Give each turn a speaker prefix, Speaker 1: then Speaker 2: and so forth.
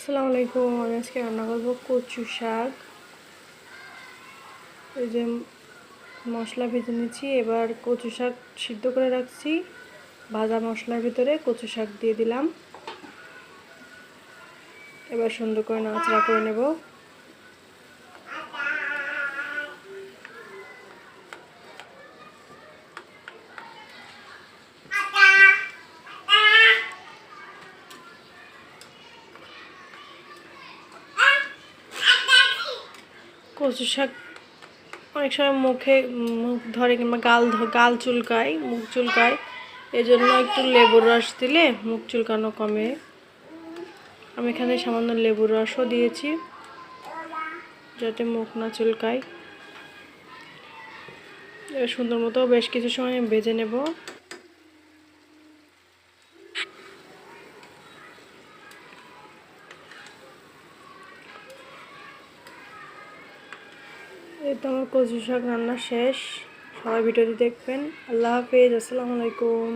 Speaker 1: আসসালামু আলাইকুম। আমি আজকে রান্না করব কচু শাক। এই যে মশলা ভেজে নিচ্ছি। এবার কচু শাক সিদ্ধ করে রাখছি। ভাজা মশলার ভিতরে কচু শাক দিয়ে দিলাম। এবার সুন্দর করে নাড়াচাড়া করে নেব। কচু শাক অনেক সময় মুখ ধরে কিংবা গাল চুলকায়, মুখ চুলকায়। এজন্য একটু লেবুর রস দিলে মুখ চুলকানো কমে। আমি এখানে সামান্য লেবুর রসও দিয়েছি যাতে মুখ না চুলকায়। সুন্দর মতো বেশ কিছু সময় ভেজে নেব। এই তো আমার কচু শাক রান্না শেষ। সবাই ভিডিওটি দেখবেন। আল্লাহ হাফেজ। আসসালামু আলাইকুম।